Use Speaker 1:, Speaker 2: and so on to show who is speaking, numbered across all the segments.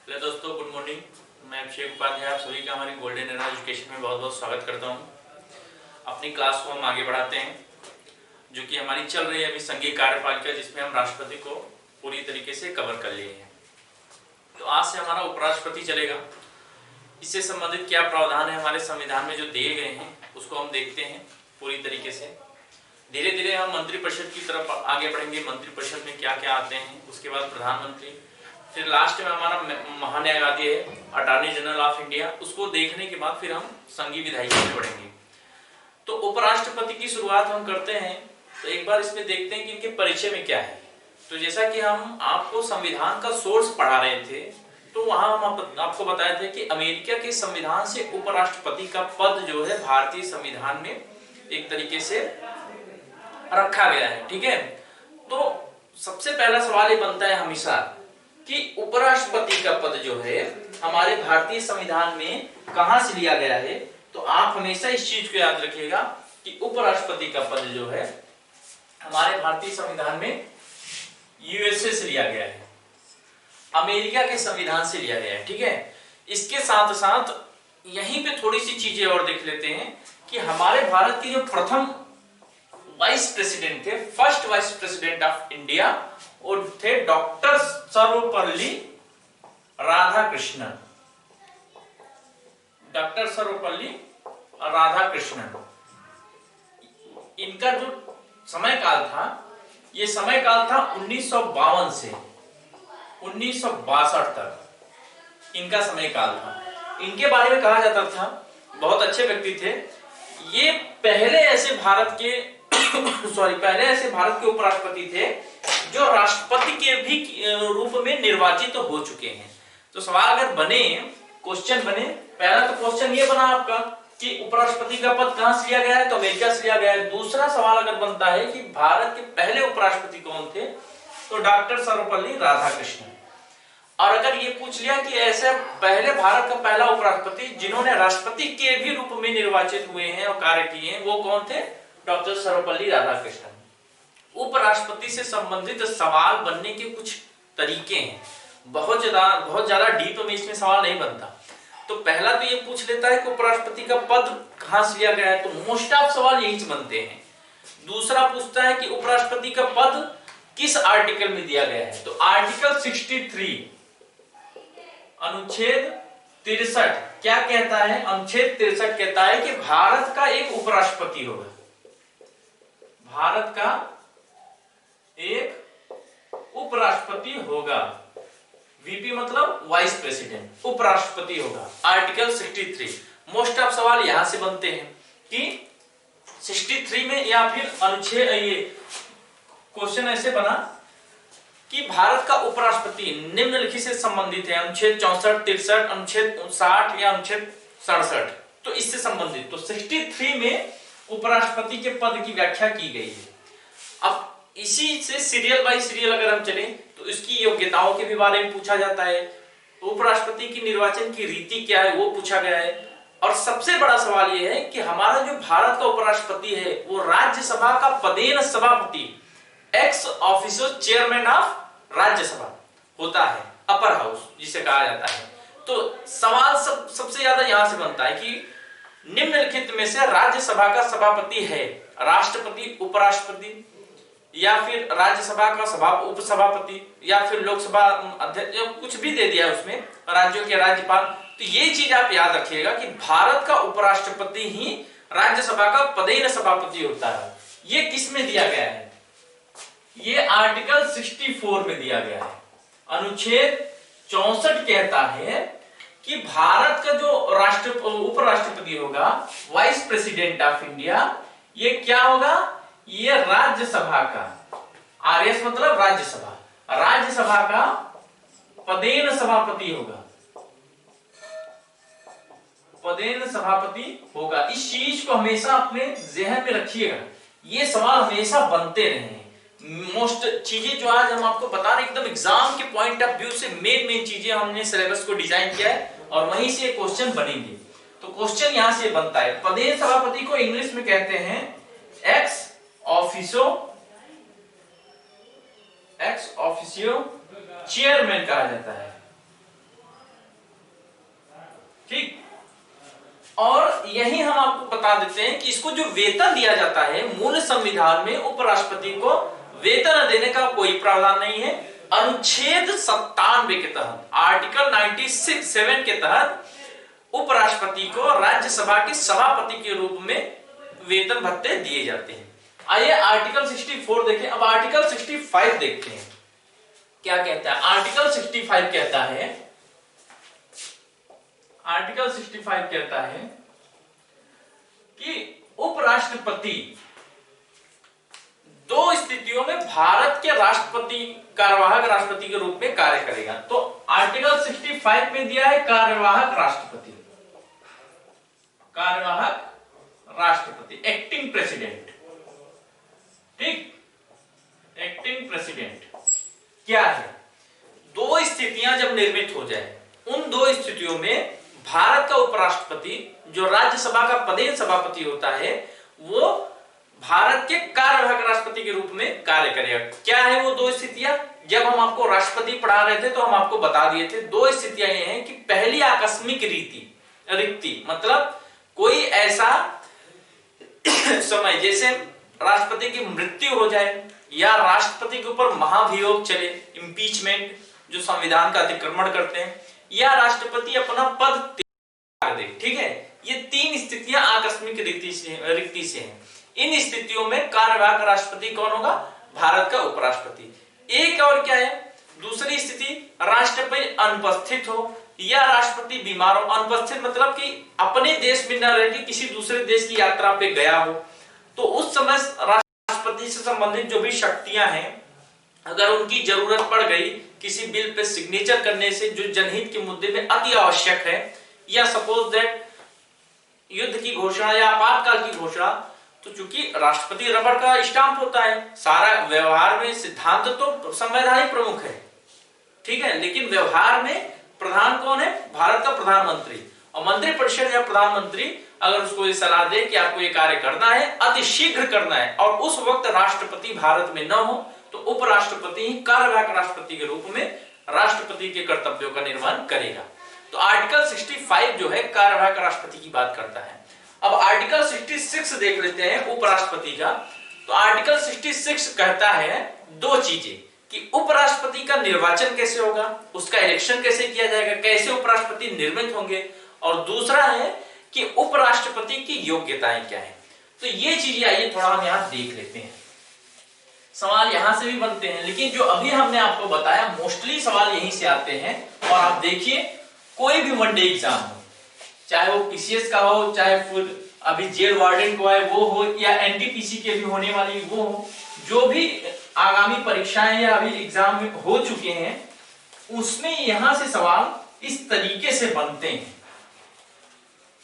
Speaker 1: Hello दोस्तों, good morning. मैं अभिषेक उपाध्याय आप सभी का हमारी गोल्डन एरा एजुकेशन में बहुत बहुत स्वागत करता हूं। अपनी क्लास को हम आगे बढ़ाते हैं, जो कि हमारी चल रही है अभी संघीय कार्यपालिका, जिसमें हम राष्ट्रपति को पूरी तरीके से कवर कर लिए हैं। तो आज से हमारा उपराष्ट्रपति चलेगा। इससे संबंधित क्या प्रावधान है हमारे संविधान में जो दिए गए हैं, उसको हम देखते हैं पूरी तरीके से। धीरे धीरे हम मंत्रिपरिषद की तरफ आगे बढ़ेंगे। मंत्रिपरिषद में क्या क्या आते हैं, उसके बाद प्रधानमंत्री, फिर लास्ट में हमारा महान्यायवादी है अटॉर्नी जनरल ऑफ इंडिया। उसको देखने के बाद फिर हम संघीय विधायिका में बढ़ेंगे। तो उपराष्ट्रपति की शुरुआत हम करते हैं। तो एक बार इसमें देखते हैं कि इनके परिचय में क्या है। तो जैसा कि हम आपको संविधान का सोर्स पढ़ा रहे थे, तो वहां हम आपको बताए थे कि अमेरिका के संविधान से उपराष्ट्रपति का पद जो है भारतीय संविधान में एक तरीके से रखा गया है। ठीक है, तो सबसे पहला सवाल ये बनता है हमेशा कि उपराष्ट्रपति का पद जो है हमारे भारतीय संविधान में कहां से लिया गया है। तो आप हमेशा इस चीज को याद रखिएगा कि उपराष्ट्रपति का पद जो है हमारे भारतीय संविधान में यूएसए से लिया गया है, अमेरिका के संविधान से लिया गया है। ठीक है, इसके साथ साथ यहीं पे थोड़ी सी चीजें और देख लेते हैं कि हमारे भारत के जो प्रथम वाइस प्रेसिडेंट थे, first vice president of India, वो थे डॉक्टर सर्वपल्ली राधाकृष्णन। डॉक्टर सर्वपल्ली राधाकृष्णन, इनका जो समय काल था, ये समय काल था 1952 से 1962 तक इनका समय काल था। इनके बारे में कहा जाता था, बहुत अच्छे व्यक्ति थे ये। पहले ऐसे भारत के पहले ऐसे भारत के उपराष्ट्रपति थे जो राष्ट्रपति के भी रूप में निर्वाचित तो हो चुके हैं। तो सवाल अगर बने, क्वेश्चन बने, पहला तो क्वेश्चन ये बना आपका कि उपराष्ट्रपति का पद कहां से लिया गया है, तो अमेरिका से लिया गया है। दूसरा सवाल अगर बनता है कि भारत के पहले उपराष्ट्रपति कौन थे, तो डॉक्टर सर्वपल्ली राधाकृष्णन। और अगर ये पूछ लिया कि ऐसे पहले भारत का पहला उपराष्ट्रपति जिन्होंने राष्ट्रपति के भी रूप में निर्वाचित हुए हैं और कार्य किए हैं, वो कौन थे, डॉक्टर सर्वपल्ली राधाकृष्णन। उपराष्ट्रपति से संबंधित सवाल बनने के कुछ तरीके हैं, बहुत ज्यादा डीप में इसमें सवाल नहीं बनता। तो पहला तो ये पूछ लेता है कि उपराष्ट्रपति का पद कहां से लिया गया है, तो मोस्ट ऑफ सवाल यही से बनते हैं। दूसरा पूछता है कि उपराष्ट्रपति का पद किस आर्टिकल में दिया गया है, तो आर्टिकल 63 अनुच्छेद 63 क्या कहता है, अनुच्छेद 63 कहता है कि भारत का एक उपराष्ट्रपति होगा। भारत का एक उपराष्ट्रपति होगा, वीपी मतलब वाइस प्रेसिडेंट, उपराष्ट्रपति होगा, आर्टिकल 63। मोस्ट ऑफ सवाल यहां से बनते हैं कि 63 में, या फिर अनुच्छेद, ये क्वेश्चन ऐसे बना कि भारत का उपराष्ट्रपति निम्नलिखित से संबंधित है, अनुच्छेद 64, 63, अनुच्छेद 60 या अनुच्छेद 67, तो इससे संबंधित। तो 63 में उपराष्ट्रपति के पद की व्याख्या की गई है। अब इसी से सीरियल बाय सीरियल अगर हम चलें तो इसकी योग्यताओं के भी बारे में पूछा जाता है, उपराष्ट्रपति की निर्वाचन की रीति क्या है वो पूछा गया है। और सबसे बड़ा सवाल यह है कि हमारा जो भारत का उपराष्ट्रपति है वो राज्यसभा का पदेन सभापति, ex officio chairman of Rajya Sabha होता है, अपर हाउस जिसे कहा जाता है। तो सवाल सबसे ज्यादा यहां से बनता है कि निम्नलिखित में से राज्यसभा का सभापति है राष्ट्रपति, उपराष्ट्रपति, या फिर राज्यसभा का उपसभापति, या फिर लोकसभा अध्यक्ष, कुछ भी दे दिया उसमें, राज्यों के राज्यपाल। तो ये चीज आप याद रखिएगा कि भारत का उपराष्ट्रपति ही राज्यसभा का पदेन सभापति होता है। ये किस में दिया गया है, ये आर्टिकल 64 में दिया गया है। अनुच्छेद 64 कहता है कि भारत का जो उपराष्ट्रपति होगा, वाइस प्रेसिडेंट ऑफ इंडिया, ये क्या होगा, ये राज्यसभा का, आरएस मतलब राज्यसभा, राज्यसभा का पदेन सभापति होगा, पदेन सभापति होगा। इस चीज को हमेशा अपने जहन में रखिएगा, ये सवाल हमेशा बनते रहे हैं। मोस्ट चीजें जो आज हम आपको बता रहे एकदम एग्जाम के पॉइंट ऑफ व्यू से मेन चीजें हमने सिलेबस को डिजाइन किया है और वहीं से क्वेश्चन बनेंगे। तो क्वेश्चन यहां से बनता है, पदेन सभापति को इंग्लिश में कहते हैं एक्स ऑफिसो चेयरमैन कहा जाता है। यही हम आपको बता देते हैं कि इसको जो वेतन दिया जाता है मूल संविधान में उपराष्ट्रपति को वेतन देने का कोई प्रावधान नहीं है। अनुच्छेद 97 के तहत, आर्टिकल 96(7) के तहत उपराष्ट्रपति को राज्यसभा के सभापति के रूप में वेतन भत्ते दिए जाते हैं। आइए आर्टिकल 64 देखें। अब आर्टिकल 65 देखते हैं क्या कहता है। आर्टिकल 65 कहता है, आर्टिकल 65 कहता है कि उपराष्ट्रपति दो स्थितियों में भारत के राष्ट्रपति, कार्यवाहक राष्ट्रपति के रूप में कार्य करेगा। तो आर्टिकल 65 में दिया है कार्यवाहक राष्ट्रपति, कार्यवाहक राष्ट्रपति, एक्टिंग प्रेसिडेंट। ठीक, एक्टिंग प्रेसिडेंट क्या है? दो स्थितियां जब निर्मित हो जाए, उन दो स्थितियों में भारत का उपराष्ट्रपति जो राज्यसभा का पदेन सभापति होता है, वो भारत के कार्यवाहक राष्ट्रपति के रूप में कार्य करेगा। क्या है वो दो स्थितियां? जब हम आपको राष्ट्रपति पढ़ा रहे थे तो हम आपको बता दिए थे दो स्थितियां ये हैं कि पहली आकस्मिक रिक्ति, मतलब कोई ऐसा समय जैसे राष्ट्रपति की मृत्यु हो जाए या राष्ट्रपति के ऊपर महाभियोग चले, इम्पीचमेंट, जो संविधान का अतिक्रमण करते हैं, या राष्ट्रपति अपना पद त्याग दे। ठीक है, ये तीन स्थितियां आकस्मिक रिक्ति से हैं। इन स्थितियों में कार्यवाहक राष्ट्रपति कौन होगा? भारत का उपराष्ट्रपति। एक और क्या है दूसरी स्थिति? राष्ट्रपति अनुपस्थित हो या राष्ट्रपति बीमार हो। अनुपस्थित मतलब कि अपने देश में न रह के किसी दूसरे देश की यात्रा पे गया हो, तो उस समय राष्ट्रपति से संबंधित जो भी शक्तियां हैं, अगर उनकी जरूरत पड़ गई किसी बिल पे सिग्नेचर करने से जो जनहित के मुद्दे में अति आवश्यक है, या सपोज दैट युद्ध की घोषणा या आपातकाल की घोषणा, तो चूंकि राष्ट्रपति रबर का स्टाम्प होता है, सारा व्यवहार में सिद्धांत तो संवैधानिक प्रमुख है, ठीक है, लेकिन व्यवहार में प्रधान कौन है? भारत का प्रधानमंत्री। और मंत्रिपरिषद या प्रधानमंत्री अगर उसको ये सलाह दे कि आपको ये कार्य करना है, अति शीघ्र करना है, और उस वक्त राष्ट्रपति भारत में न हो, तो उपराष्ट्रपति ही कार्यवाहक राष्ट्रपति के रूप में राष्ट्रपति के कर्तव्यों का निर्वहन करेगा। तो आर्टिकल 65 जो है कार्यवाहक राष्ट्रपति की बात करता है। अब आर्टिकल 66 देख लेते हैं उपराष्ट्रपति का। तो आर्टिकल 66 कहता है दो चीजें, कि उपराष्ट्रपति का निर्वाचन कैसे होगा, उसका इलेक्शन कैसे किया जाएगा, कैसे उपराष्ट्रपति निर्मित होंगे, और दूसरा है कि उपराष्ट्रपति की योग्यताएं क्या है। तो ये चीजें आइए थोड़ा हम यहां देख लेते हैं। सवाल यहां से भी बनते हैं, लेकिन जो अभी हमने आपको बताया मोस्टली सवाल यहीं से आते हैं। और आप देखिए कोई भी वनडे एग्जाम हो, चाहे वो पीसीएस का हो, चाहे फिर अभी जेल वार्डन को है वो हो, या एनटीपीसी के भी होने वाली वो हो, जो भी आगामी परीक्षाएं या अभी एग्जाम में हो चुके हैं, उसमें यहां से सवाल इस तरीके से बनते हैं।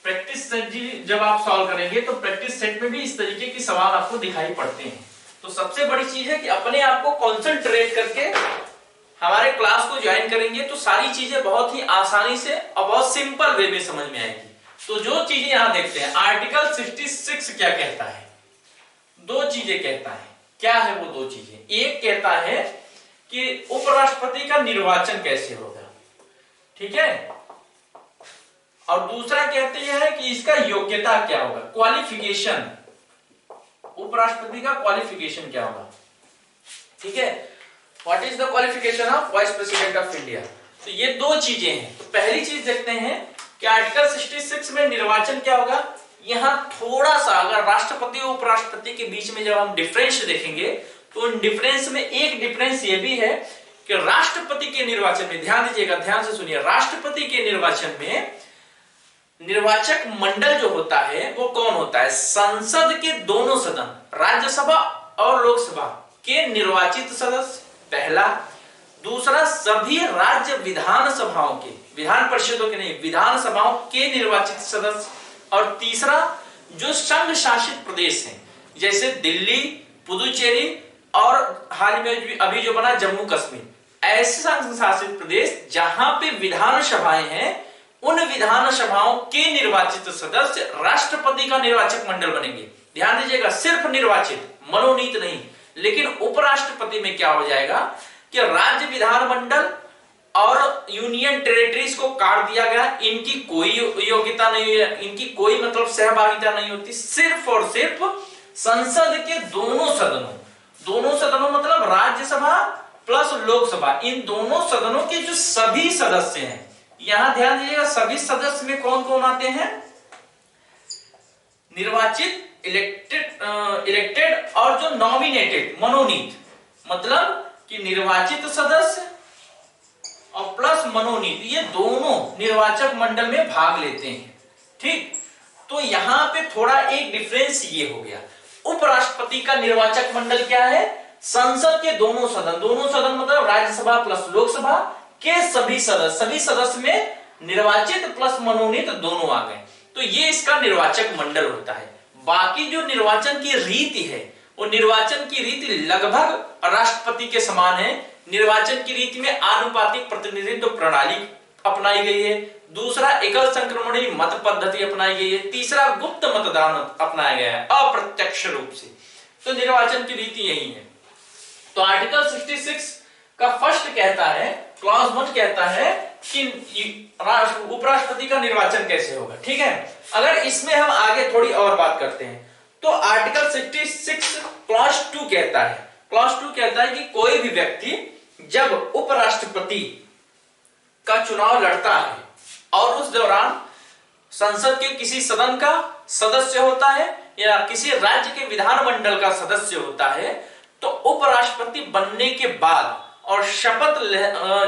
Speaker 1: प्रैक्टिस सेट जब आप सॉल्व करेंगे तो प्रैक्टिस सेट में भी इस तरीके के सवाल आपको दिखाई पड़ते हैं। तो सबसे बड़ी चीज है कि अपने आप को कॉन्सेंट्रेट करके हमारे क्लास को ज्वाइन करेंगे तो सारी चीजें बहुत ही आसानी से और बहुत सिंपल वे में समझ में आएगी। तो जो चीजें यहां देखते हैं, आर्टिकल 66 क्या कहता है? दो चीजें कहता है। क्या है वो दो चीजें? एक कहता है कि उपराष्ट्रपति का निर्वाचन कैसे होगा, ठीक है, और दूसरा कहते हैं कि इसका योग्यता क्या होगा, क्वालिफिकेशन, उपराष्ट्रपति का क्वालिफिकेशन क्या होगा, ठीक है, what is the qualification of vice president of India. तो ये दो चीजें हैं। तो पहली चीज देखते हैं कि आर्टिकल 66 में निर्वाचन क्या होगा। यहां थोड़ा सा अगर राष्ट्रपति और उपराष्ट्रपति के बीच में जब हम डिफरेंस देखेंगे तो इन डिफरेंस में एक डिफरेंस ये भी है कि राष्ट्रपति के निर्वाचन में, ध्यान दीजिएगा, ध्यान से सुनिए, राष्ट्रपति के निर्वाचन में निर्वाचक मंडल जो होता है वो कौन होता है? संसद के दोनों सदन, राज्यसभा और लोकसभा के निर्वाचित सदस्य, पहला। दूसरा, सभी राज्य विधान सभाओं के, विधान परिषदों के नहीं, विधान सभाओं के निर्वाचित सदस्य। और तीसरा, जो संघ शासित प्रदेश हैं जैसे दिल्ली, पुदुचेरी और हाल में अभी जो बना जम्मू कश्मीर, ऐसे संघ शासित प्रदेश जहां पे विधान सभाएं हैं, उन विधान सभाओं के निर्वाचित सदस्य राष्ट्रपति का निर्वाचक मंडल बनेंगे। ध्यान दीजिएगा, सिर्फ निर्वाचित, मनोनीत नहीं। लेकिन उपराष्ट्रपति में क्या हो जाएगा कि राज्य विधानमंडल और यूनियन टेरिटरीज को काट दिया गया। इनकी कोई योग्यता नहीं है, इनकी कोई मतलब सहभागिता नहीं होती। सिर्फ और सिर्फ संसद के दोनों सदनों मतलब राज्यसभा प्लस लोकसभा, इन दोनों सदनों के जो सभी सदस्य हैं, यहां ध्यान दीजिएगा, सभी सदस्य में कौन कौन आते हैं? निर्वाचित, इलेक्टेड और जो नॉमिनेटेड, मनोनीत, मतलब कि निर्वाचित सदस्य और प्लस मनोनीत, ये दोनों निर्वाचक मंडल में भाग लेते हैं। ठीक, तो यहां पे थोड़ा एक डिफरेंस ये हो गया। उपराष्ट्रपति का निर्वाचक मंडल क्या है? संसद के दोनों सदन मतलब राज्यसभा प्लस लोकसभा के सभी सदस्य में निर्वाचित प्लस मनोनीत दोनों आ गए, तो ये इसका निर्वाचक मंडल होता है। बाकी जो निर्वाचन की रीति है, वो निर्वाचन की रीति लगभग राष्ट्रपति के समान है। निर्वाचन की रीति में आनुपातिक प्रतिनिधित्व प्रणाली अपनाई गई है। दूसरा, एकल संक्रमणीय मत पद्धति अपनाई गई है। तीसरा, गुप्त मतदान अपनाया गया है अप्रत्यक्ष रूप से। तो निर्वाचन की रीति यही है। तो आर्टिकल 66 का फर्स्ट कहता है, क्लॉज 1 कहता है कि उपराष्ट्रपति का निर्वाचन कैसे होगा। ठीक है, अगर इसमें हम आगे थोड़ी और बात करते हैं तो आर्टिकल 66 क्लॉज 2 कहता है कि कोई भी व्यक्ति जब उपराष्ट्रपति का चुनाव लड़ता है और उस दौरान संसद के किसी सदन का सदस्य होता है या किसी राज्य के विधानमंडल का सदस्य होता है, तो उपराष्ट्रपति बनने के बाद और शपथ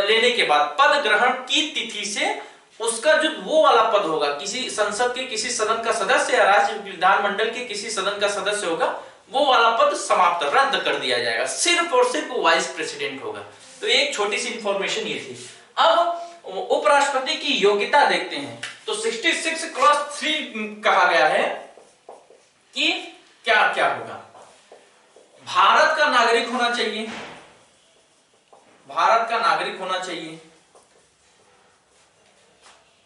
Speaker 1: लेने के बाद पद ग्रहण की तिथि से उसका जो वो वाला पद होगा, किसी संसद के किसी सदन का सदस्य या राज्य विधानमंडल के किसी सदन का सदस्य होगा, वो वाला पद समाप्त, रद्द कर दिया जाएगा। सिर्फ और सिर्फ वाइस प्रेसिडेंट होगा। तो एक छोटी सी इंफॉर्मेशन ये थी। अब उपराष्ट्रपति की योग्यता देखते हैं। तो 66 क्लॉज 3 कहा गया है कि क्या क्या होगा? भारत का नागरिक होना चाहिए, भारत का नागरिक होना चाहिए,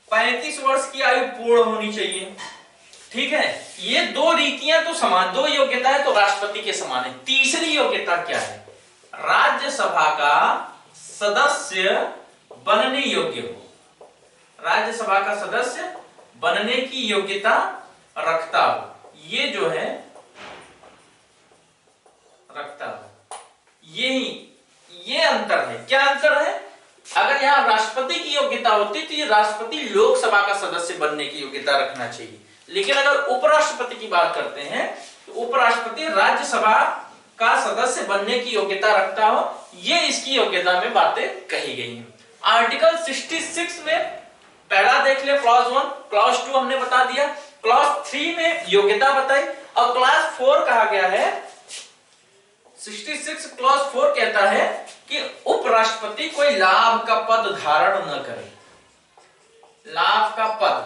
Speaker 1: 35 वर्ष की आयु पूर्ण होनी चाहिए। ठीक है, ये दो रीतियां तो समान, दो योग्यताएं तो राष्ट्रपति के समान है। तीसरी योग्यता क्या है? राज्यसभा का सदस्य बनने योग्य हो, राज्यसभा का सदस्य बनने की योग्यता रखता हो, ये जो है रखता हो, ये अंतर है। क्या अंतर है? अगर यहां राष्ट्रपति की योग्यता होती तो ये राष्ट्रपति लोकसभा का सदस्य बनने की योग्यता रखना चाहिए, लेकिन अगर उपराष्ट्रपति की बात करते हैं तो उपराष्ट्रपति राज्यसभा का सदस्य बनने की योग्यता रखता हो, ये इसकी योग्यता में बातें कही गई हैं। आर्टिकल 66 में पहला देख ले, क्लॉज 1, क्लॉज 2 हमने बता दिया, क्लॉज 3 में योग्यता बताई, और क्लॉज 4 कहा गया है। 66 क्लॉज 4 कहता है कि उपराष्ट्रपति कोई लाभ का पद धारण न करे। लाभ का पद,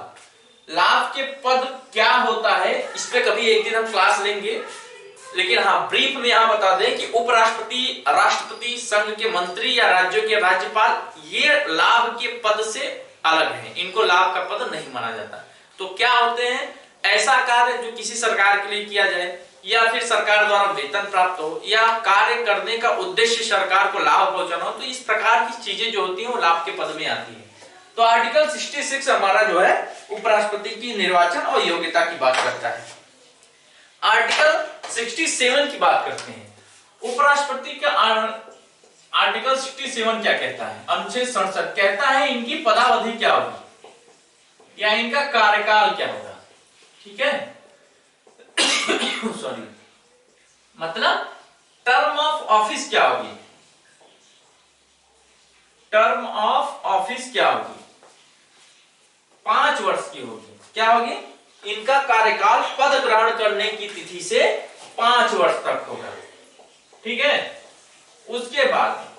Speaker 1: लाभ के पद क्या होता है, इस पे कभी एक दिन हम क्लास लेंगे, लेकिन हाँ ब्रीफ में यहां बता दें कि उपराष्ट्रपति, राष्ट्रपति, संघ के मंत्री या राज्यों के राज्यपाल, ये लाभ के पद से अलग हैं, इनको लाभ का पद नहीं माना जाता। तो क्या होते हैं? ऐसा कार्य जो किसी सरकार के लिए किया जाए, या फिर सरकार द्वारा वेतन प्राप्त हो, या कार्य करने का उद्देश्य सरकार को लाभ पहुंचाना हो, तो इस प्रकार की चीजें जो होती हैं वो लाभ के पद में आती है। तो आर्टिकल 66 हमारा जो है उपराष्ट्रपति की निर्वाचन और योग्यता की बात करता है। आर्टिकल 67 की बात करते हैं। उपराष्ट्रपति का आर्टिकल 67 क्या कहता है? अनुच्छेद 67 कहता है इनकी पदावधि क्या होगी या इनका कार्यकाल क्या होगा। ठीक है, सॉरी, मतलब टर्म ऑफ ऑफिस क्या होगी, टर्म ऑफ ऑफिस क्या होगी? 5 वर्ष की होगी। क्या होगी? इनका कार्यकाल पद ग्रहण करने की तिथि से 5 वर्ष तक होगा। ठीक है, उसके बाद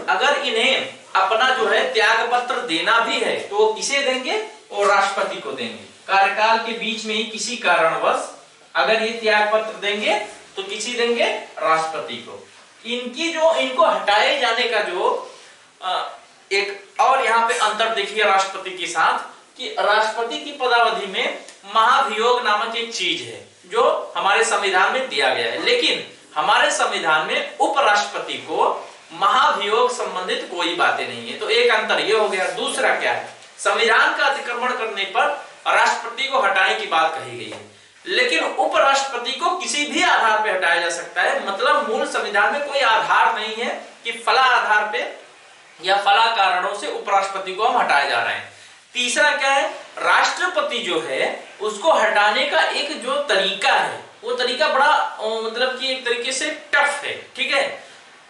Speaker 1: अगर इन्हें अपना जो है त्याग पत्र देना भी है तो वो किसे देंगे? और राष्ट्रपति को देंगे। कार्यकाल के बीच में ही किसी कारणवश अगर ये त्याग पत्र देंगे तो किसी देंगे? राष्ट्रपति को। इनकी जो, इनको हटाए जाने का जो एक और यहाँ पे अंतर देखिए राष्ट्रपति के साथ, कि राष्ट्रपति की पदावधि में महाभियोग नामक एक चीज है जो हमारे संविधान में दिया गया है, लेकिन हमारे संविधान में उपराष्ट्रपति को महाभियोग संबंधित कोई बातें नहीं है। तो एक अंतर ये हो गया। दूसरा क्या है, संविधान का अतिक्रमण करने पर राष्ट्रपति को हटाने की बात कही गई है, लेकिन उपराष्ट्रपति को किसी भी आधार पर हटाया जा सकता है। मतलब मूल संविधान में कोई आधार नहीं है कि फला आधार पे या फला कारणों से उपराष्ट्रपति को हम हटाए जा रहे हैं। तीसरा क्या है, राष्ट्रपति जो है उसको हटाने का एक जो तरीका है वो तरीका बड़ा मतलब कि एक तरीके से टफ है, ठीक है।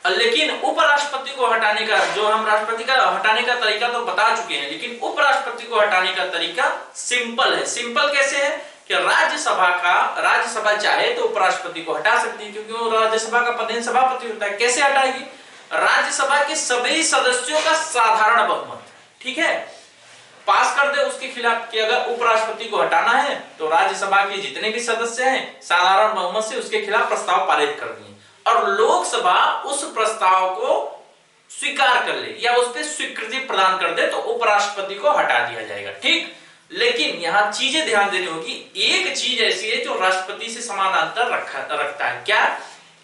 Speaker 1: लेकिन उपराष्ट्रपति को हटाने का, जो हम राष्ट्रपति का हटाने का तरीका तो बता चुके हैं, लेकिन उपराष्ट्रपति को हटाने का तरीका सिंपल है। सिंपल कैसे है कि राज्यसभा चाहे तो उपराष्ट्रपति को हटा सकती है, क्योंकि वो राज्यसभा का प्रधान सभापति होता है। कैसे हटाएगी, राज्यसभा के सभी सदस्यों का साधारण बहुमत, ठीक है, पास कर दे उसके खिलाफ कि अगर उपराष्ट्रपति को हटाना है तो राज्यसभा के जितने भी सदस्य हैं साधारण बहुमत से उसके खिलाफ प्रस्ताव पारित कर दिए और लोकसभा उस प्रस्ताव को स्वीकार कर ले या उस पर स्वीकृति प्रदान कर दे तो उपराष्ट्रपति को हटा दिया जाएगा, ठीक। लेकिन यहाँ चीजें ध्यान देनी होगी। एक चीज ऐसी है जो राष्ट्रपति से समानांतर रखता है, क्या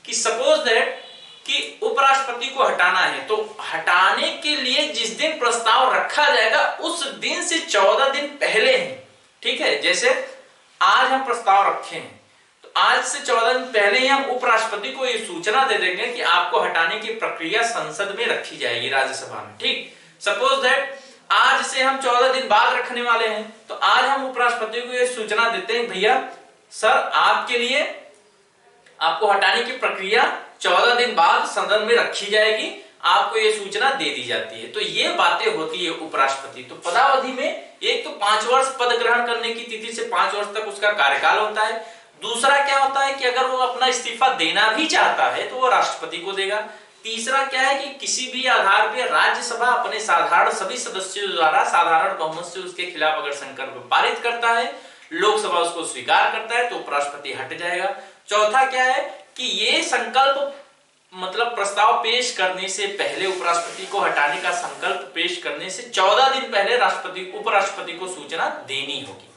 Speaker 1: कि सपोज दैट कि उपराष्ट्रपति को हटाना है तो हटाने के लिए जिस दिन प्रस्ताव रखा जाएगा उस दिन से 14 दिन पहले ही, ठीक है। जैसे आज हम प्रस्ताव रखे हैं तो आज से 14 दिन पहले ही हम उपराष्ट्रपति को ये सूचना दे देंगे कि आपको हटाने की प्रक्रिया संसद में रखी जाएगी, राज्यसभा में, ठीक। सपोज दैट आज से हम 14 दिन बाद रखने वाले हैं तो आज हम उपराष्ट्रपति को ये सूचना देते हैं, भैया सर आपके लिए आपको हटाने की प्रक्रिया 14 दिन बाद सदन में रखी जाएगी, आपको ये सूचना दे दी जाती है। तो ये बातें होती है उपराष्ट्रपति। तो पदावधि में एक तो 5 वर्ष पद ग्रहण करने की तिथि से 5 वर्ष तक उसका कार्यकाल होता है। दूसरा क्या होता है कि अगर वो अपना इस्तीफा देना भी चाहता है तो वो राष्ट्रपति को देगा। तीसरा क्या है कि किसी भी आधार पर राज्यसभा अपने साधारण सभी सदस्यों द्वारा साधारण बहुमत से उसके खिलाफ अगर संकल्प पारित करता है, लोकसभा उसको स्वीकार करता है तो उपराष्ट्रपति हट जाएगा। चौथा क्या है कि ये संकल्प मतलब प्रस्ताव पेश करने से पहले उपराष्ट्रपति को हटाने का संकल्प पेश करने से 14 दिन पहले उपराष्ट्रपति को सूचना देनी होगी।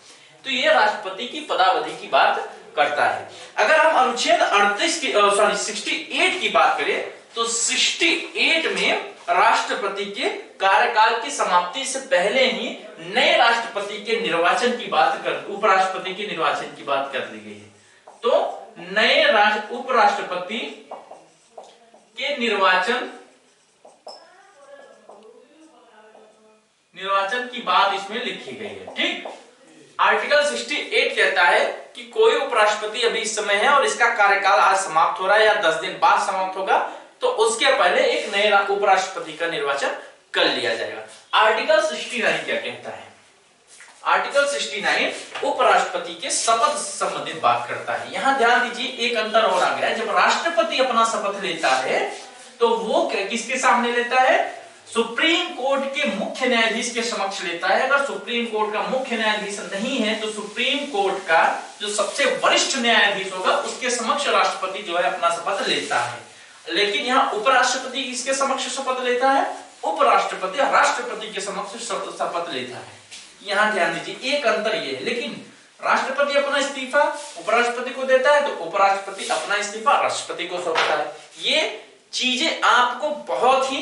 Speaker 1: तो ये राष्ट्रपति की पदावधि की बात करता है। अगर हम अनुच्छेद 68 की बात करें तो 68 में राष्ट्रपति के कार्यकाल की समाप्ति से पहले ही नए राष्ट्रपति के निर्वाचन की बात उपराष्ट्रपति के निर्वाचन की बात कर दी गई है। तो नए उपराष्ट्रपति के निर्वाचन की बात इसमें लिखी गई है, ठीक। आर्टिकल 68 कहता है कि कोई उपराष्ट्रपति अभी इस समय है और इसका कार्यकाल आज समाप्त हो रहा है या 10 दिन बाद समाप्त होगा तो उसके पहले एक नए उपराष्ट्रपति का निर्वाचन कर लिया जाएगा। आर्टिकल 69 क्या कहता है, आर्टिकल 69 उपराष्ट्रपति के शपथ संबंधित बात करता है। यहां ध्यान दीजिए एक अंतर और आ गया है। जब राष्ट्रपति अपना शपथ लेता है तो वो किसके सामने लेता है, सुप्रीम कोर्ट के मुख्य न्यायाधीश के समक्ष लेता है। अगर सुप्रीम कोर्ट का मुख्य न्यायाधीश नहीं है तो सुप्रीम कोर्ट का जो सबसे वरिष्ठ न्यायाधीश होगा उसके समक्ष राष्ट्रपति जो है अपना शपथ लेता है। लेकिन यहाँ उपराष्ट्रपति किसके समक्ष शपथ लेता है, उपराष्ट्रपति राष्ट्रपति के समक्ष शपथ लेता है। यहाँ ध्यान दीजिए एक अंतर ये है। लेकिन राष्ट्रपति अपना इस्तीफा उपराष्ट्रपति को देता है तो उपराष्ट्रपति अपना इस्तीफा राष्ट्रपति को सौंपता है। ये चीजें आपको बहुत ही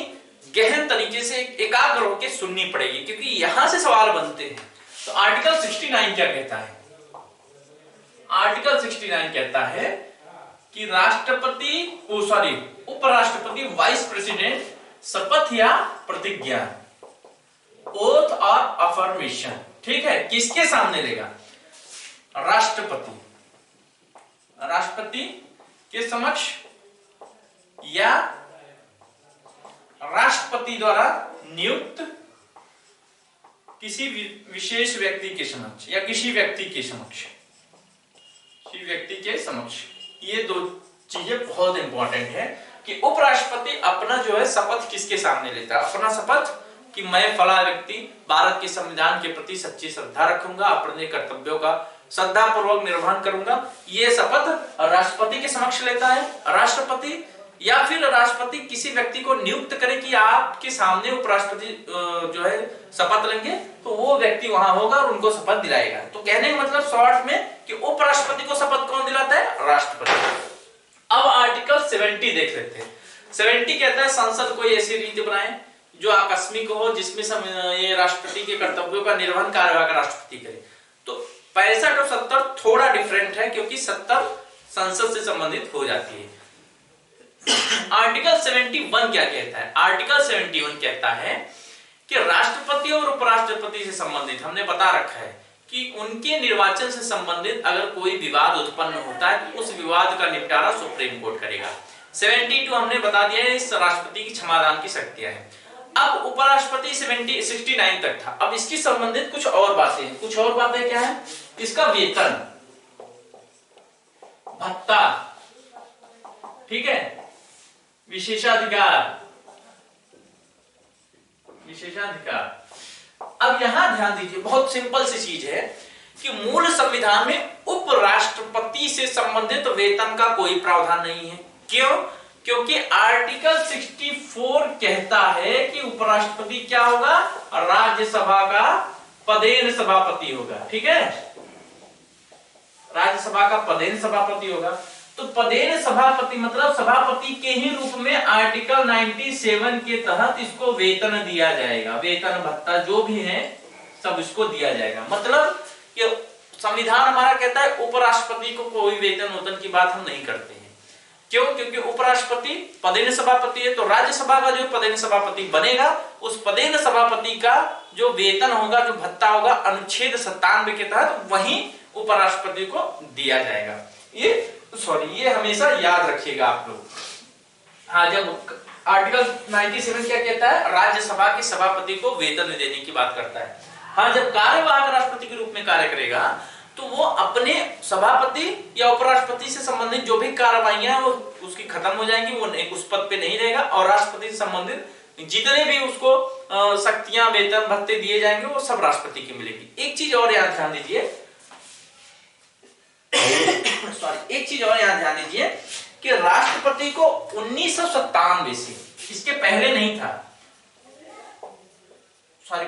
Speaker 1: गहन तरीके से एकाग्र होकर सुननी पड़ेगी क्योंकि यहां से सवाल बनते हैं। तो आर्टिकल 69 क्या कहता है, आर्टिकल 69 कहता है कि उपराष्ट्रपति वाइस प्रेसिडेंट शपथ या प्रतिज्ञा, ओथ और अफर्मेशन, ठीक है, किसके सामने लेगा, राष्ट्रपति के समक्ष या राष्ट्रपति द्वारा नियुक्त किसी विशेष व्यक्ति के समक्ष या किसी व्यक्ति के समक्ष। ये दो चीजें बहुत इंपॉर्टेंट है कि उपराष्ट्रपति अपना जो है शपथ किसके सामने लेता है, अपना शपथ कि मैं फला व्यक्ति भारत के संविधान के प्रति सच्ची श्रद्धा रखूंगा, अपने कर्तव्यों का श्रद्धा पूर्वक निर्वहन करूंगा, ये शपथ राष्ट्रपति के समक्ष लेता है राष्ट्रपति। या फिर राष्ट्रपति किसी व्यक्ति को नियुक्त करे कि आपके सामने उपराष्ट्रपति जो है शपथ लेंगे तो वो व्यक्ति वहां होगा और उनको शपथ दिलाएगा। तो कहने का मतलब शॉर्ट में कि उपराष्ट्रपति को शपथ कौन दिलाता है, राष्ट्रपति। अब आर्टिकल 70 देख लेते हैं। 70 कहता है संसद कोई ऐसी रीति बनाए जो आकस्मिक हो, जिसमें ये राष्ट्रपति के कर्तव्यों का निर्वहन कार्यवाहक राष्ट्रपति करे। तो 65 और 70 थोड़ा डिफरेंट है, क्योंकि 70 संसद से संबंधित हो जाती है। आर्टिकल 71 क्या कहता है? आर्टिकल 71 कहता है कि राष्ट्रपति और उपराष्ट्रपति से संबंधित हमने बता रखा है कि उनके निर्वाचन से संबंधित अगर कोई विवाद उत्पन्न होता है तो उस विवाद का निपटारा सुप्रीम कोर्ट करेगा। 72 हमने बता दिया है, इस राष्ट्रपति की क्षमादान की शक्तियां हैं। अब उपराष्ट्रपति 69 तक था। अब इसकी संबंधित कुछ और बातें हैं। कुछ और बातें क्या है? इसका वेतन, भत्ता, ठीक है, विशेषाधिकार। अब यहां ध्यान दीजिए, बहुत सिंपल सी चीज है कि मूल संविधान में उपराष्ट्रपति से संबंधित वेतन का कोई प्रावधान नहीं है। क्यों? क्योंकि आर्टिकल 64 कहता है कि उपराष्ट्रपति क्या होगा? राज्यसभा का पदेन सभापति होगा। ठीक है, राज्यसभा का पदेन सभापति होगा। तो पदेन सभापति मतलब सभापति के ही रूप में आर्टिकल 97 के तहत इसको वेतन दिया जाएगा। वेतन भत्ता जो भी है सब इसको दिया जाएगा। मतलब कि संविधान हमारा कहता है उपराष्ट्रपति को कोई वेतन की बात हम नहीं करते हैं। क्यों? क्योंकि उपराष्ट्रपति पदेन सभापति है, तो राज्यसभा का जो पदेन सभापति बनेगा उस पदेन सभापति का जो वेतन होगा, जो भत्ता होगा, अनुच्छेद 97 के तहत वही उपराष्ट्रपति को दिया जाएगा। ये हमेशा याद रखिएगा आप लोग। हाँ, जब आर्टिकल 97 क्या कहता है? राज्यसभा के सभापति को वेतन देने की बात करता है। हाँ, जब कार्यवाहक राष्ट्रपति के रूप में कार्य करेगा तो वो अपने सभापति या उपराष्ट्रपति से संबंधित जो भी कार्रवाइयां वो उसकी खत्म हो जाएंगी, वो उस पद पे नहीं रहेगा, और राष्ट्रपति से संबंधित जितने भी उसको शक्तियां, वेतन भत्ते दिए जाएंगे वो सब राष्ट्रपति की मिलेगी। एक चीज और यहाँ ध्यान दीजिए एक चीज और यहाँ ध्यान दीजिए कि राष्ट्रपति को 1997 से, इसके पहले नहीं था,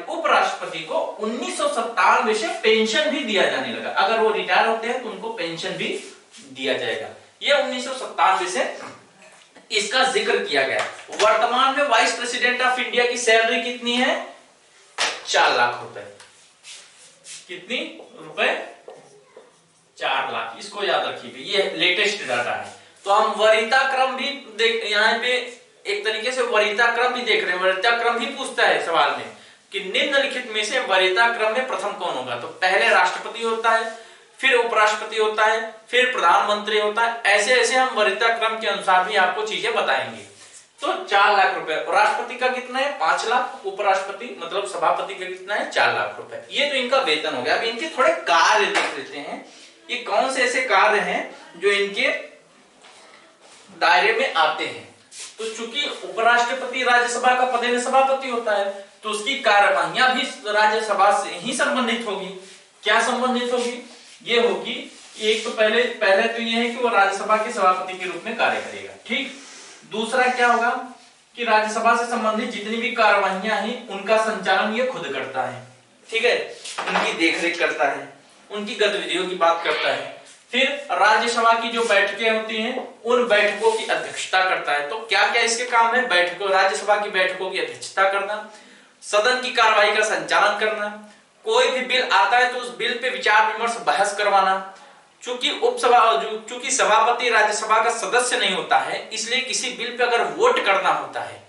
Speaker 1: उपराष्ट्रपति को 1997 से पेंशन भी दिया जाने लगा। अगर वो रिटायर होते हैं तो उनको पेंशन भी दिया जाएगा। ये 1997 से इसका जिक्र किया गया। वर्तमान में वाइस प्रेसिडेंट ऑफ इंडिया की सैलरी कितनी है? 4 लाख रुपए। कितनी रुपए? 4 लाख। इसको याद रखिए, ये लेटेस्ट डाटा है। तो हम वरीयता क्रम भी देख, यहाँ पे एक तरीके से वरीयता क्रम भी देख रहे हैं। वरीयता क्रम भी पूछता है सवाल में कि निम्नलिखित में से वरीयता क्रम में प्रथम कौन होगा? तो पहले राष्ट्रपति होता है, फिर उपराष्ट्रपति होता है, फिर प्रधानमंत्री होता है। ऐसे ऐसे हम वरीयता क्रम के अनुसार भी आपको चीजें बताएंगे। तो 4 लाख रुपए। राष्ट्रपति का कितना है? 5 लाख। उपराष्ट्रपति मतलब सभापति का कितना है? 4 लाख रुपए। ये तो इनका वेतन हो गया। अब इनके थोड़े कार्य देख लेते हैं। ये कौन से ऐसे कार्य हैं जो इनके दायरे में आते हैं। तो चूंकि उपराष्ट्रपति राज्यसभा का पदेन सभापति होता है तो उसकी कार्यवाहियां भी राज्यसभा से ही संबंधित होगी। क्या संबंधित होगी? ये होगी, एक तो पहले तो ये है कि वो राज्यसभा के सभापति के रूप में कार्य करेगा। ठीक। दूसरा क्या होगा कि राज्यसभा से संबंधित जितनी भी कार्यवाहियां हैं उनका संचालन ये खुद करता है। ठीक है, उनकी देखरेख करता है, उनकी गतिविधियों की बात करता है। फिर राज्यसभा की जो बैठकें होती हैं उन बैठकों की अध्यक्षता करता है। तो क्या क्या इसके काम है? बैठकों, राज्यसभा की बैठकों की अध्यक्षता करना, सदन की कार्रवाई का संचालन करना, कोई भी बिल आता है तो उस बिल पे विचार विमर्श, बहस करवाना। चूंकि सभापति राज्यसभा का सदस्य नहीं होता है, इसलिए किसी बिल पे अगर वोट करना होता है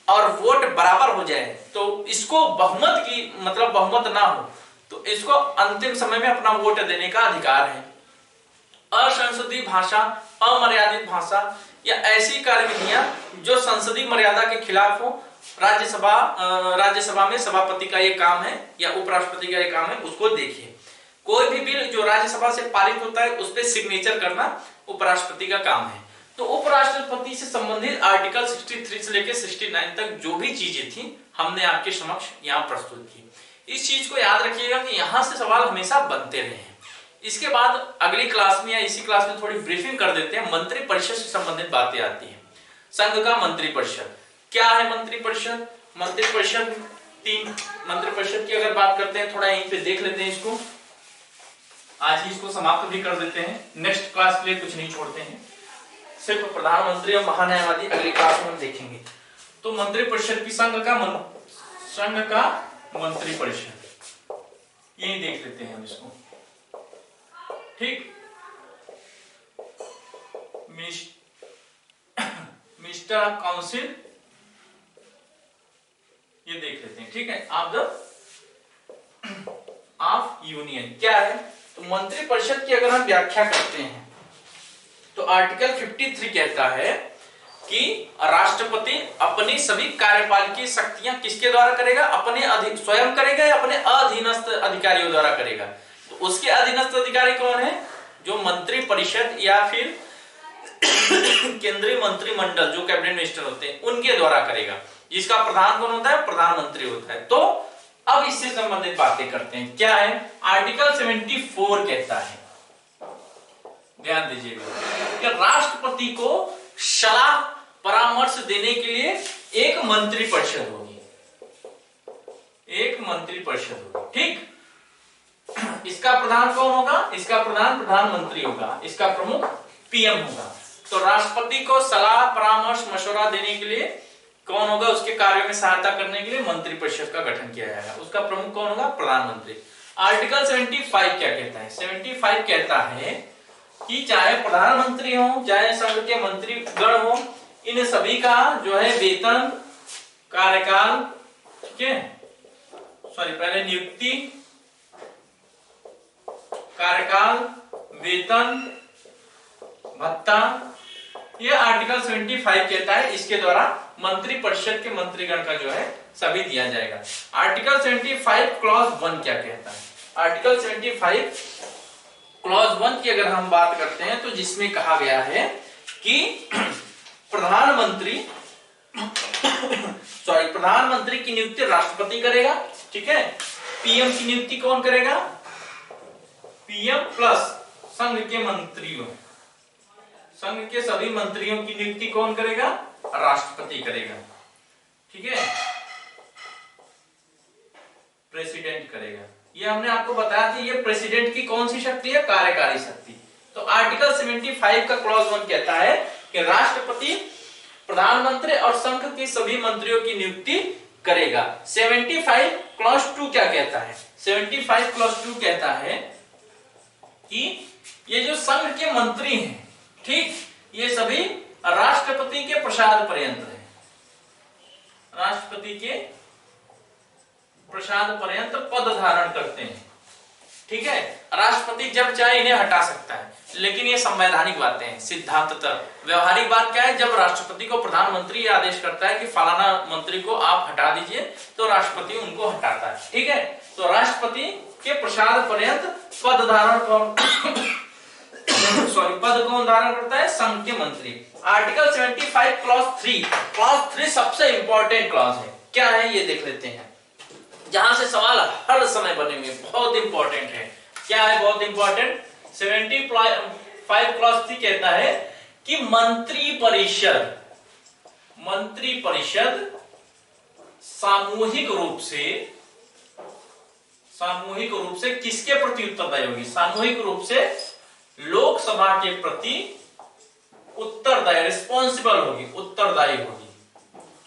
Speaker 1: और वोट बराबर हो जाए तो इसको बहुमत ना हो तो इसको अंतिम समय में अपना वोट देने का अधिकार है। असंसदीय भाषा, अमर्यादित भाषा या ऐसी कार्यविधियां जो संसदीय मर्यादा के खिलाफ हो, राज्यसभा में सभापति का ये काम है या उपराष्ट्रपति का ये काम है, उसको देखिए। कोई भी बिल जो राज्यसभा से पारित होता है उस पर सिग्नेचर करना उपराष्ट्रपति का काम है। तो उपराष्ट्रपति से संबंधित आर्टिकल 63 से लेकर 69 तक जो भी चीजें थी हमने आपके समक्ष यहाँ प्रस्तुत की। इस चीज को याद रखिएगा कि यहाँ से सवाल हमेशा बनते रहे हैं। इसके बाद अगली क्लास में या इसी क्लास में थोड़ी ब्रीफिंग कर देते हैं। मंत्री परिषद से संबंधित बातें आती हैं। संघ का मंत्री परिषद क्या है? मंत्री परिषद 3 मंत्री परिषद की अगर बात करते हैं, थोड़ा यहीं पे देख लेते हैं इसको। आज ही इसको समाप्त भी कर देते हैं, नेक्स्ट क्लास के लिए कुछ नहीं छोड़ते हैं। सिर्फ प्रधानमंत्री और महान्यायवादी अगली क्लास में हम देखेंगे। तो मंत्रिपरिषद की संघ का मंत्रिपरिषद यही देख लेते हैं हम इसको, ठीक। मिनिस्टर काउंसिल ये देख लेते हैं, ठीक है। ऑफ यूनियन क्या है? तो मंत्रिपरिषद की अगर हम व्याख्या करते हैं तो आर्टिकल 53 कहता है कि राष्ट्रपति अपनी सभी कार्यपालिकीय शक्तियां किसके द्वारा करेगा? अपने स्वयं करेगा या अपने अधीनस्थ अधिकारियों द्वारा करेगा? तो उसके अधीनस्थ अधिकारी कौन है? जो मंत्रिपरिषद या फिर केंद्रीय मंत्रिमंडल जो कैबिनेट मिनिस्टर होते हैं उनके द्वारा करेगा। जिसका प्रधान कौन होता है? प्रधानमंत्री होता है। तो अब इससे संबंधित बातें करते हैं। क्या है? आर्टिकल 74 कहता है, ध्यान दीजिएगा, कि राष्ट्रपति को सलाह परामर्श देने के लिए एक मंत्रिपरिषद होगी, एक मंत्रिपरिषद होगी, ठीक। इसका प्रधान कौन होगा? इसका प्रधान प्रधानमंत्री होगा, इसका प्रमुख पीएम होगा। तो राष्ट्रपति को सलाह परामर्श मशवरा देने के लिए कौन होगा? उसके कार्यों में सहायता करने के लिए मंत्रिपरिषद का गठन किया जाएगा। उसका प्रमुख कौन होगा? प्रधानमंत्री। आर्टिकल 75 क्या कहता है? 75 कहता है कि चाहे प्रधानमंत्री हो चाहे संघ के मंत्रीगण हो, इन सभी का जो है वेतन, कार्यकाल, ठीक है, पहले नियुक्ति, कार्यकाल, वेतन, भत्ता, ये आर्टिकल 75 कहता है। इसके द्वारा मंत्रिपरिषद के मंत्रीगण का जो है सभी दिया जाएगा। आर्टिकल 75 क्लॉज 1 क्या कहता है? आर्टिकल 75 क्लॉज 1 की अगर हम बात करते हैं तो जिसमें कहा गया है कि प्रधानमंत्री की नियुक्ति राष्ट्रपति करेगा, ठीक है। पीएम की नियुक्ति कौन करेगा? पीएम प्लस संघ के मंत्रियों, संघ के सभी मंत्रियों की नियुक्ति कौन करेगा? राष्ट्रपति करेगा, ठीक है, प्रेसिडेंट करेगा। ये हमने आपको बताया था, ये प्रेसिडेंट की कौन सी शक्ति है? कार्यकारी शक्ति। तो आर्टिकल 75 का क्लॉज 1 कहता है कि राष्ट्रपति प्रधानमंत्री और संघ के सभी मंत्रियों की नियुक्ति करेगा। 75 क्लॉज 2 क्या कहता है? 75 क्लॉज 2 कहता है कि ये जो संघ के मंत्री हैं, ठीक, ये सभी राष्ट्रपति के प्रसाद पर्यंत है, राष्ट्रपति के प्रसाद पर्यंत पद धारण करते हैं, ठीक है। राष्ट्रपति जब चाहे इन्हें हटा सकता है, लेकिन ये संवैधानिक बातें हैं, सिद्धांततः। व्यवहारिक बात क्या है? जब राष्ट्रपति को प्रधानमंत्री आदेश करता है कि फलाना मंत्री को आप हटा दीजिए, तो राष्ट्रपति उनको हटाता है, ठीक है। तो राष्ट्रपति के प्रसाद पर्यंत पद धारण पद कौन धारण करता है? संघ के मंत्री। आर्टिकल 75 क्लॉज 3, क्लॉज 3 सबसे इंपॉर्टेंट क्लॉज है। क्या है ये देख लेते हैं, जहां से सवाल हर समय बने हुए, बहुत इंपॉर्टेंट है। क्या है बहुत इंपॉर्टेंट? 75 क्लॉज 3 कहता है कि मंत्रिपरिषद सामूहिक रूप से किसके प्रति उत्तरदायी होगी? सामूहिक रूप से लोकसभा के प्रति उत्तरदायी, रिस्पॉन्सिबल होगी, उत्तरदायी होगी।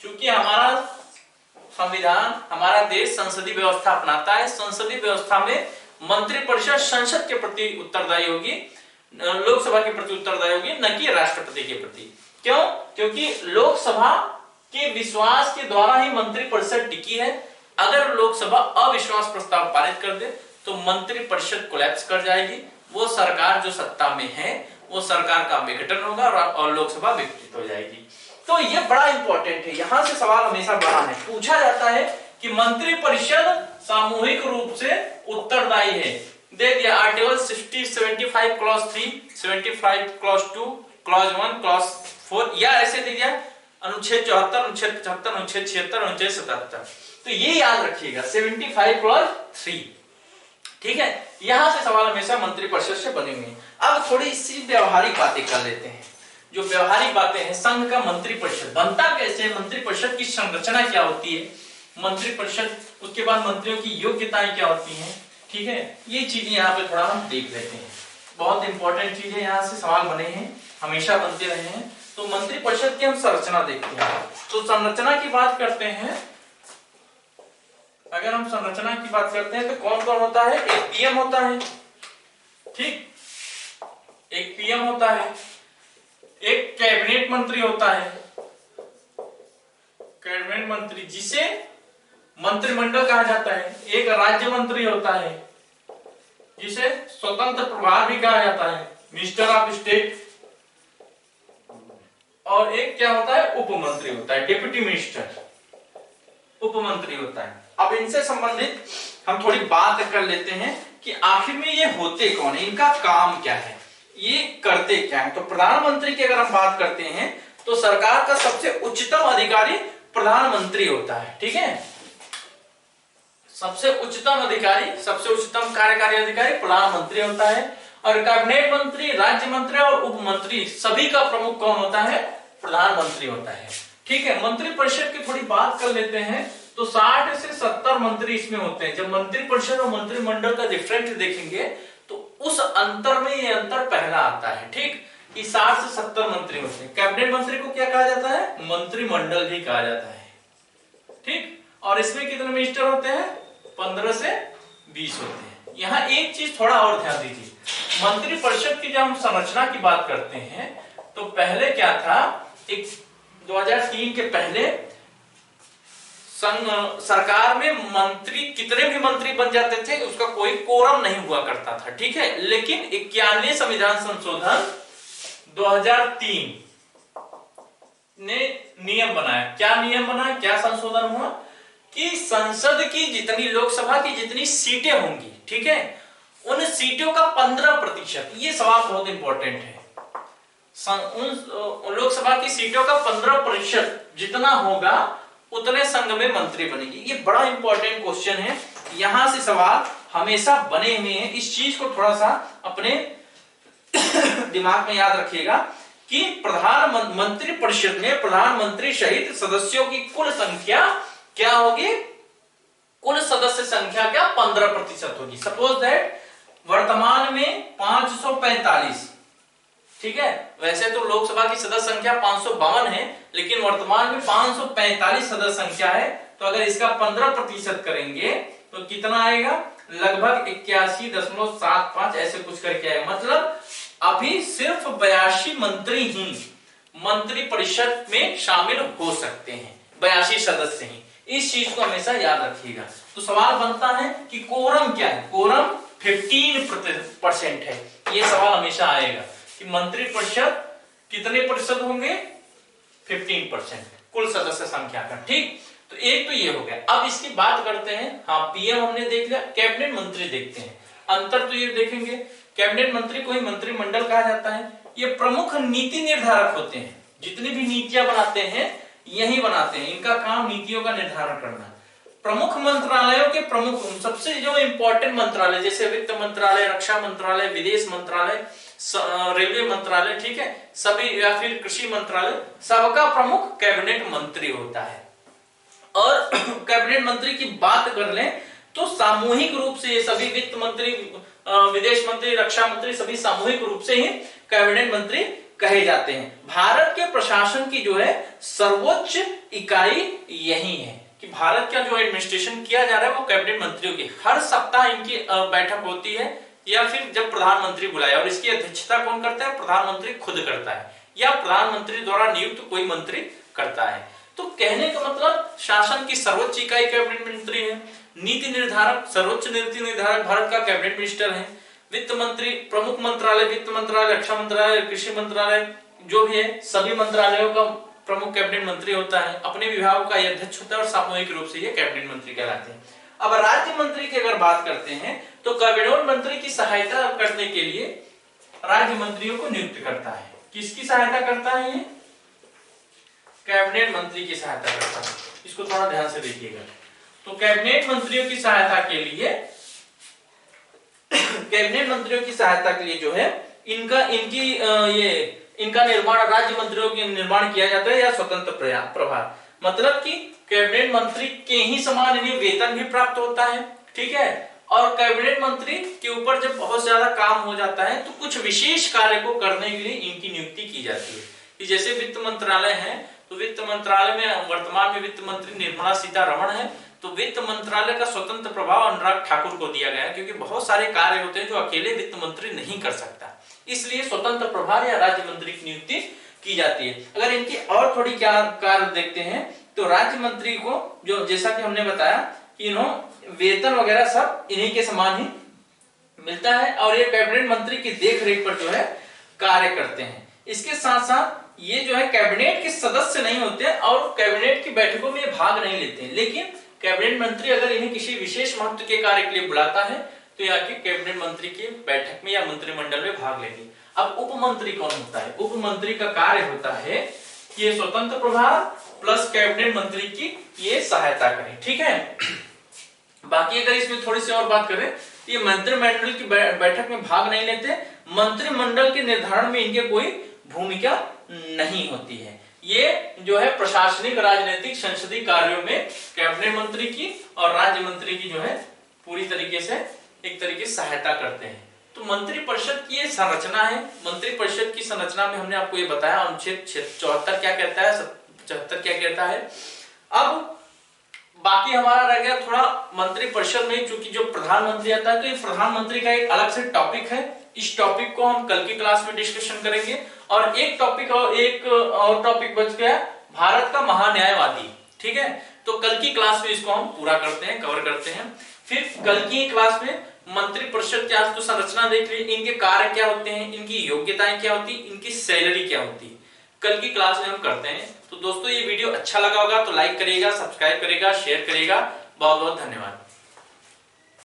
Speaker 1: क्योंकि हमारा संविधान, हमारा देश संसदीय व्यवस्था अपनाता है। संसदीय व्यवस्था में मंत्रिपरिषद संसद के प्रति उत्तरदायी होगी, लोकसभा के प्रति उत्तरदायी होगी, न कि राष्ट्रपति के प्रति। क्यों? क्योंकि लोकसभा के विश्वास के द्वारा ही मंत्रिपरिषद टिकी है। अगर लोकसभा अविश्वास प्रस्ताव पारित कर दे तो मंत्रिपरिषद कोलैप्स कर जाएगी। वो सरकार जो सत्ता में है वो सरकार का विघटन होगा और लोकसभा विघटित हो जाएगी। तो ये बड़ा इंपॉर्टेंट है, यहां से सवाल हमेशा बड़ा है, पूछा जाता है कि मंत्रिपरिषद सामूहिक रूप से उत्तरदायी है। दे दिया article 75 clause 3, 75 clause 2, clause 1, clause 4, या ऐसे दे दिया अनुच्छेद 74, अनुच्छेद 75, अनुच्छेद 76, अनुच्छेद 77। तो ये याद रखिएगा 75 क्लॉज 3, ठीक है। यहां से सवाल हमेशा मंत्रिपरिषद से बने हुए हैं। अब थोड़ी सी व्यवहारिक बातें कर लेते हैं। जो व्यवहारिक बातें हैं, संघ का मंत्रिपरिषद बनता कैसे, मंत्रिपरिषद की संरचना क्या होती है, मंत्रिपरिषद, उसके बाद मंत्रियों की योग्यताएं क्या होती हैं, ठीक है। ये चीजें यहाँ पे थोड़ा हम देख लेते हैं, बहुत इंपॉर्टेंट चीजें यहाँ से सवाल बने हैं। हमेशा बनते रहे हैं। तो मंत्रिपरिषद की हम संरचना देखते हैं। तो संरचना की बात करते हैं, अगर हम संरचना की बात करते हैं तो कौन कौन होता है? एक पीएम होता है, ठीक, एक पीएम होता है, एक कैबिनेट मंत्री होता है, कैबिनेट मंत्री जिसे मंत्रिमंडल कहा जाता है, एक राज्य मंत्री होता है जिसे स्वतंत्र प्रभार भी कहा जाता है, मिनिस्टर ऑफ स्टेट, और एक क्या होता है? उपमंत्री होता है, डिप्टी मिनिस्टर, उपमंत्री होता है। अब इनसे संबंधित हम थोड़ी बात कर लेते हैं कि आखिर में ये होते कौन है, इनका काम क्या है, ये करते क्या है। तो प्रधानमंत्री की अगर हम बात करते हैं तो सरकार का सबसे उच्चतम अधिकारी प्रधानमंत्री होता है, ठीक है, सबसे उच्चतम अधिकारी, सबसे उच्चतम कार्यकारी अधिकारी प्रधानमंत्री होता है। और कैबिनेट मंत्री, राज्य मंत्री और उप मंत्री सभी का प्रमुख कौन होता है? प्रधानमंत्री होता है, ठीक है। मंत्रिपरिषद की थोड़ी बात कर लेते हैं। तो 60 से 70 मंत्री इसमें होते हैं। जब मंत्रिपरिषद और मंत्रिमंडल का डिफरेंस देखेंगे तो उस अंतर में ये अंतर पहला आता है, ठीक, कि 60 से 70 मंत्री होते हैं। कैबिनेट मंत्री को क्या कहा जाता है? मंत्रिमंडल भी कहा जाता है, ठीक। और इसमें कितने मिनिस्टर होते हैं? 15 से 20 होते हैं। यहाँ एक चीज थोड़ा और ध्यान दीजिए, मंत्रिपरिषद की जब हम संरचना की बात करते हैं तो पहले क्या था, एक 2003 के पहले सरकार में मंत्री, कितने भी मंत्री बन जाते थे, उसका कोई कोरम नहीं हुआ करता था, ठीक है। लेकिन 91वें संविधान संशोधन 2003 ने नियम बनाया। क्या नियम बनाया, क्या संशोधन हुआ कि संसद की जितनी, लोकसभा की जितनी सीटें होंगी, ठीक है, उन सीटों का 15%, ये सवाल बहुत इंपॉर्टेंट है, उन लोकसभा की सीटों का 15% जितना होगा उतने संघ में मंत्री बनेंगे। ये बड़ा इंपॉर्टेंट क्वेश्चन है, यहां से सवाल हमेशा बने हुए हैं। इस चीज को थोड़ा सा अपने दिमाग में याद रखिएगा कि मंत्री परिषद में प्रधानमंत्री सहित सदस्यों की कुल संख्या क्या होगी? कुल सदस्य संख्या क्या? 15% होगी। सपोज दैट वर्तमान में 545, ठीक है, वैसे तो लोकसभा की सदस्य संख्या 552 है, लेकिन वर्तमान में 545 सदस्य संख्या है। तो अगर इसका 15% करेंगे तो कितना आएगा? लगभग 81.75 ऐसे कुछ करके आएगा। मतलब अभी सिर्फ 82 मंत्री ही मंत्री परिषद में शामिल हो सकते हैं, 82 सदस्य ही। इस चीज को हमेशा याद रखिएगा। तो सवाल बनता है कि कोरम क्या है? कोरम 15% है। ये सवाल हमेशा आएगा कि मंत्री परिषद कितने प्रतिशत होंगे? 15% कुल सदस्य संख्या का, ठीक। तो एक तो ये हो गया। अब इसकी बात करते हैं, हाँ पीएम हमने देख लिया, कैबिनेट मंत्री देखते हैं। अंतर तो ये देखेंगे, कैबिनेट मंत्री को ही मंत्रिमंडल कहा जाता है। ये प्रमुख नीति निर्धारक होते हैं, जितनी भी नीतियां बनाते हैं यही बनाते हैं, इनका काम नीतियों का निर्धारण करना। प्रमुख मंत्रालयों के प्रमुख, सबसे जो इंपॉर्टेंट मंत्रालय जैसे वित्त मंत्रालय, रक्षा मंत्रालय, विदेश मंत्रालय, रेलवे मंत्रालय, ठीक है, सभी, या फिर कृषि मंत्रालय, सबका प्रमुख कैबिनेट मंत्री होता है। और कैबिनेट मंत्री की बात कर लें तो सामूहिक रूप से ये सभी वित्त मंत्री, विदेश मंत्री, रक्षा मंत्री सभी सामूहिक रूप से ही कैबिनेट मंत्री कहे जाते हैं। भारत के प्रशासन की जो है सर्वोच्च इकाई यही है कि भारत का जो एडमिनिस्ट्रेशन किया जा रहा है वो कैबिनेट मंत्रियों की, हर सप्ताह इनकी बैठक होती है, या फिर जब प्रधानमंत्री बुलाए। और इसकी अध्यक्षता कौन करता है? प्रधानमंत्री खुद करता है, या प्रधानमंत्री द्वारा नियुक्त कोई मंत्री करता है। तो कहने का मतलब शासन की सर्वोच्च इकाई कैबिनेट मंत्री है। नीति निर्धारक, सर्वोच्च नीति निर्धारक भारत का कैबिनेट मिनिस्टर है। वित्त मंत्री, प्रमुख मंत्रालय, वित्त मंत्रालय, रक्षा मंत्रालय, कृषि मंत्रालय, जो भी है सभी मंत्रालयों का प्रमुख कैबिनेट मंत्री होता है। अपने विभागों का यह अध्यक्ष होता है और सामूहिक रूप से ये कैबिनेट मंत्री कहलाते हैं। अब राज्य मंत्री की अगर बात करते हैं तो कैबिनेट मंत्री की सहायता करने के लिए राज्य मंत्रियों को नियुक्त करता है। किसकी सहायता करता है? ये कैबिनेट मंत्री की सहायता करता है। इसको थोड़ा ध्यान से देखिएगा। तो कैबिनेट मंत्रियों की सहायता के लिए, कैबिनेट मंत्रियों की सहायता के लिए जो है इनका निर्माण, राज्य मंत्रियों के निर्माण किया जाता है, या स्वतंत्र प्रभार। मतलब कि कैबिनेट मंत्री के ही समान इन्हें वेतन भी प्राप्त होता है, ठीक है, और कैबिनेट मंत्री के ऊपर जब बहुत ज्यादा काम हो जाता है तो कुछ विशेष कार्य को करने के लिए इनकी नियुक्ति की जाती है। कि जैसे वित्त मंत्रालय है, तो वित्त मंत्रालय में वर्तमान में वित्त मंत्री निर्मला सीतारमण है, तो वित्त मंत्रालय का स्वतंत्र प्रभाव अनुराग ठाकुर को दिया गया है, क्योंकि बहुत सारे कार्य होते हैं जो अकेले वित्त मंत्री नहीं कर सकता, इसलिए स्वतंत्र प्रभार या राज्य मंत्री की नियुक्ति की जाती है। अगर इनकी और थोड़ी क्या कार्य देखते हैं तो राज्य मंत्री को, जो जैसा कि हमने बताया कि इन्हों वेतन वगैरह सब इन्हीं के समान ही मिलता है, और ये कैबिनेट मंत्री की देखरेख पर जो है कार्य करते हैं। इसके साथ साथ ये जो है कैबिनेट के सदस्य नहीं होते और कैबिनेट की बैठकों में भाग नहीं लेते हैं, लेकिन कैबिनेट मंत्री अगर इन्हें किसी विशेष महत्व के कार्य के लिए बुलाता है तो यहाँ के कैबिनेट मंत्री की बैठक में या मंत्रिमंडल में भाग लेंगे। अब उप मंत्री कौन होता है? उप मंत्री का कार्य होता है कि ये स्वतंत्र प्रभार प्लस कैबिनेट मंत्री की ये सहायता करें, ठीक है। बाकी अगर इसमें थोड़ी सी और बात करें, ये मंत्रिमंडल की बैठक में भाग नहीं लेते, मंत्रिमंडल के निर्धारण में इनके कोई भूमिका नहीं होती है। ये जो है प्रशासनिक, राजनीतिक, संसदीय कार्यों में कैबिनेट मंत्री की और राज्य मंत्री की जो है पूरी तरीके से एक तरीके से सहायता करते हैं। तो मंत्री परिषद की ये संरचना है। मंत्री परिषद की संरचना में हमने आपको ये बताया अनुच्छेद 74 क्या कहता है, 75 क्या कहता है। अब बाकी हमारा रह गया थोड़ा मंत्री परिषद में, चूंकि जो प्रधानमंत्री आता है तो ये प्रधानमंत्री का एक अलग से टॉपिक है। इस टॉपिक को हम कल की क्लास में डिस्कशन करेंगे। और एक टॉपिक बच गया, भारत का महान्यायवादी, ठीक है। तो कल की क्लास में इसको हम पूरा करते हैं, कवर करते हैं। फिर कल की क्लास में मंत्री परिषद की आज तो संरचना देख लीजिए, इनके कार्य क्या होते हैं, इनकी योग्यताएं क्या होती, इनकी सैलरी क्या होती, कल की क्लास में हम करते हैं। तो दोस्तों ये वीडियो अच्छा लगा होगा तो लाइक करिएगा, सब्सक्राइब करिएगा, शेयर करिएगा। बहुत बहुत धन्यवाद।